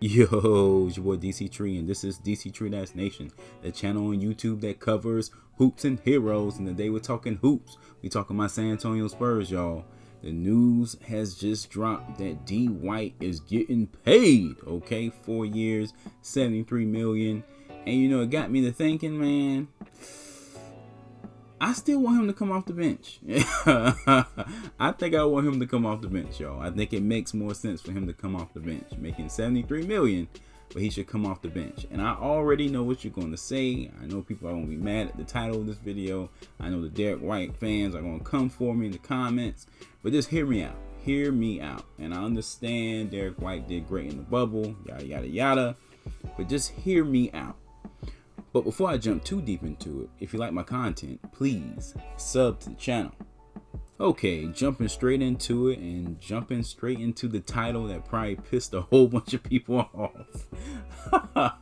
Yo, it's your boy Dctree, and this is Dctree-Nation, the channel on YouTube that covers hoops and heroes. And today we're talking hoops. We talking about San Antonio Spurs, y'all. The news has just dropped that D White is getting paid. Okay, 4 years, $73 million. And it got me to thinking, man, I still want him to come off the bench. I think I want him to come off the bench, y'all. I think it makes more sense for him to come off the bench, making $73 million, but he should come off the bench. And I already know what you're going to say. I know people are going to be mad at the title of this video. I know the Derek White fans are going to come for me in the comments, but just hear me out. Hear me out. And I understand Derek White did great in the bubble, yada, yada, yada, but just hear me out. But before I jump too deep into it, if you like my content, please sub to the channel. Okay, jumping straight into it and jumping straight into the title that probably pissed a whole bunch of people off.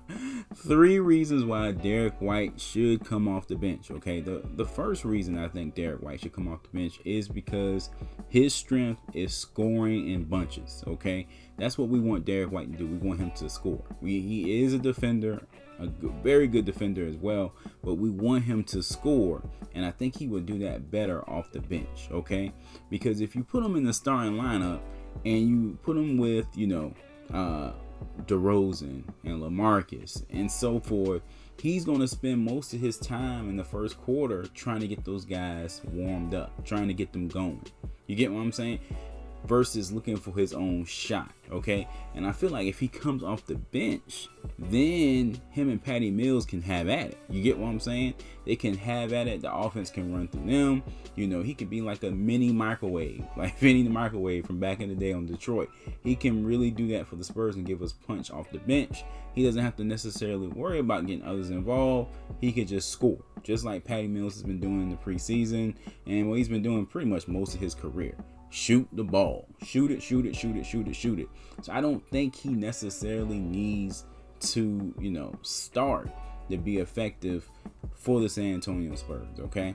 3 reasons why Derek White should come off the bench. Okay, the first reason I think Derek White should come off the bench is because his strength is scoring in bunches. Okay, that's what we want Derek White to do. We want him to score. He is a defender, very good defender as well, but we want him to score, and I think he would do that better off the bench. Okay, because if you put him in the starting lineup and you put him with DeRozan and LaMarcus and so forth, he's going to spend most of his time in the first quarter trying to get those guys warmed up, trying to get them going. You get what I'm saying? Versus looking for his own shot. Okay, and I feel like if he comes off the bench, then him and Patty Mills can have at it. You get what I'm saying? They can have at it. The offense can run through them. He could be like a mini microwave, like Vinny the Microwave from back in the day on Detroit. He can really do that for the Spurs and give us punch off the bench. He doesn't have to necessarily worry about getting others involved. He could just score, just like Patty Mills has been doing in the preseason, and what he's been doing pretty much most of his career. Shoot the ball, shoot it. So I don't think he necessarily needs to, start to be effective for the San Antonio Spurs. Okay.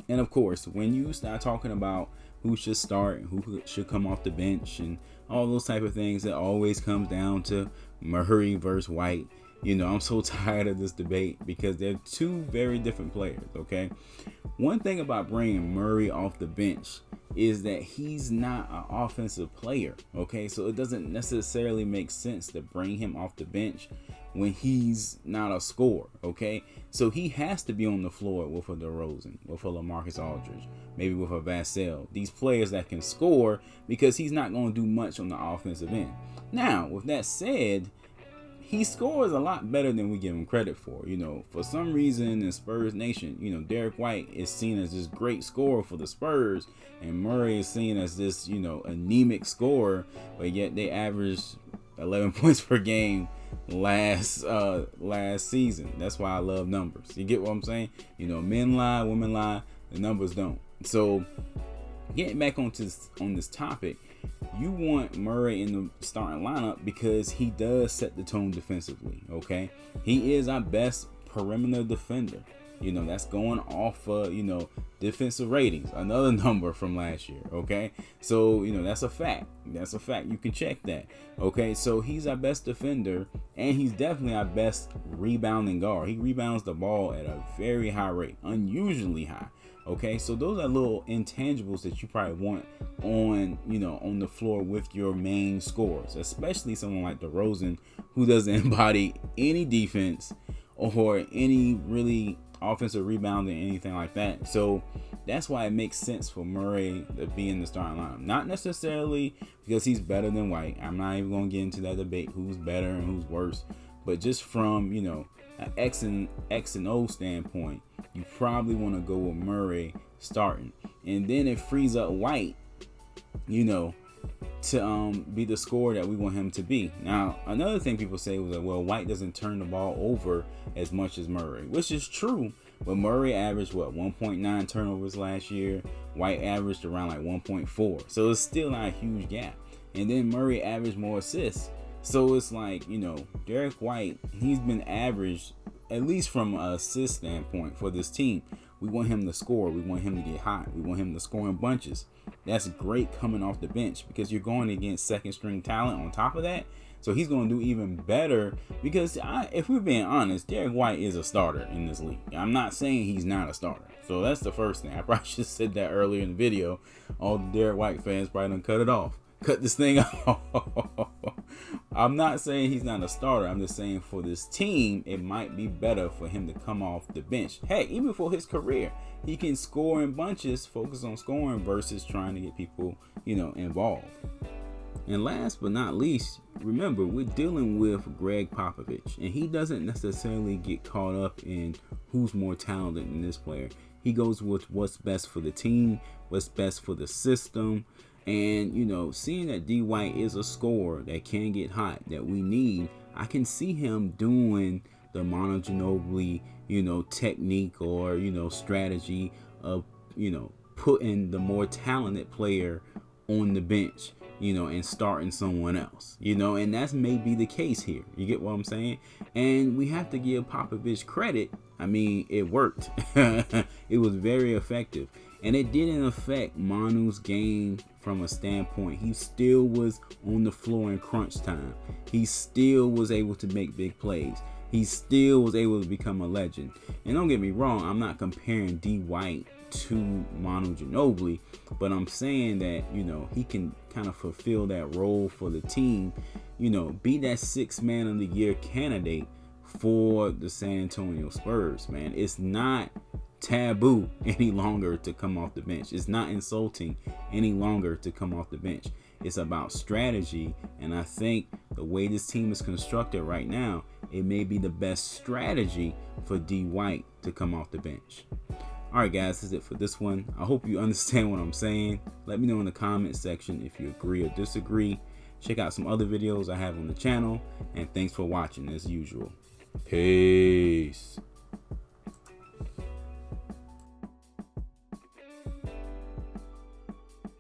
And of course, when you start talking about who should start and who should come off the bench and all those type of things, it always comes down to Murray versus White. I'm so tired of this debate because they're two very different players. Okay. One thing about bringing Murray off the bench is that he's not an offensive player. Okay, so it doesn't necessarily make sense to bring him off the bench when he's not a scorer. Okay, so he has to be on the floor with a DeRozan, with a LaMarcus Aldridge, maybe with a Vassell, these players that can score, because he's not going to do much on the offensive end. Now, with that said, he scores a lot better than we give him credit for. For some reason in Spurs Nation, Derek White is seen as this great scorer for the Spurs, and Murray is seen as this, anemic scorer, but yet they averaged 11 points per game last season. That's why I love numbers. You get what I'm saying? Men lie, women lie, the numbers don't. So getting back on this topic, you want Murray in the starting lineup because he does set the tone defensively. Okay, he is our best perimeter defender. That's going off defensive ratings, another number from last year. Okay, so that's a fact. You can check that. Okay, so he's our best defender, and he's definitely our best rebounding guard. He rebounds the ball at a very high rate, unusually high. Okay, so those are little intangibles that you probably want on the floor with your main scorers, especially someone like DeRozan, who doesn't embody any defense or any really offensive rebounding, anything like that. So that's why it makes sense for Murray to be in the starting lineup. Not necessarily because he's better than White. I'm not even going to get into that debate, who's better and who's worse, but just from an X and O standpoint, you probably want to go with Murray starting, and then it frees up White, to be the scorer that we want him to be. Now, another thing people say was that, well, White doesn't turn the ball over as much as Murray, which is true, but Murray averaged 1.9 turnovers last year. White averaged around like 1.4, so it's still not a huge gap. And then Murray averaged more assists, so it's like, Derek White, he's been averaged, at least from an assist standpoint for this team, We want him to score. We want him to get hot. We want him to score in bunches. That's great coming off the bench because you're going against second string talent on top of that. So he's going to do even better because if we're being honest, Derek White is a starter in this league. I'm not saying he's not a starter. So that's the first thing. I probably should have said that earlier in the video. All the Derek White fans probably done cut it off. Cut this thing off. I'm not saying he's not a starter. I'm just saying for this team, it might be better for him to come off the bench. Heck, even for his career, he can score in bunches, focus on scoring versus trying to get people, involved. And last but not least, remember, we're dealing with Greg Popovich, and he doesn't necessarily get caught up in who's more talented than this player. He goes with what's best for the team, what's best for the system. And, seeing that D White is a scorer that can get hot, that we need, I can see him doing the Manu Ginobili, technique or, strategy of, putting the more talented player on the bench, and starting someone else, and that's maybe the case here. You get what I'm saying? And we have to give Popovich credit. I mean, it worked. It was very effective. And it didn't affect Manu's game from a standpoint. He still was on the floor in crunch time. He still was able to make big plays. He still was able to become a legend. And don't get me wrong, I'm not comparing D White to Manu Ginobili, but I'm saying that, he can kind of fulfill that role for the team, be that 6th man of the year candidate for the San Antonio Spurs, man. It's not taboo any longer to come off the bench. It's not insulting any longer to come off the bench. It's about strategy, and I think the way this team is constructed right now, it may be the best strategy for D White to come off the bench. Alright guys, that's it for this one. I hope you understand what I'm saying. Let me know in the comment section if you agree or disagree. Check out some other videos I have on the channel, and thanks for watching as usual. Peace.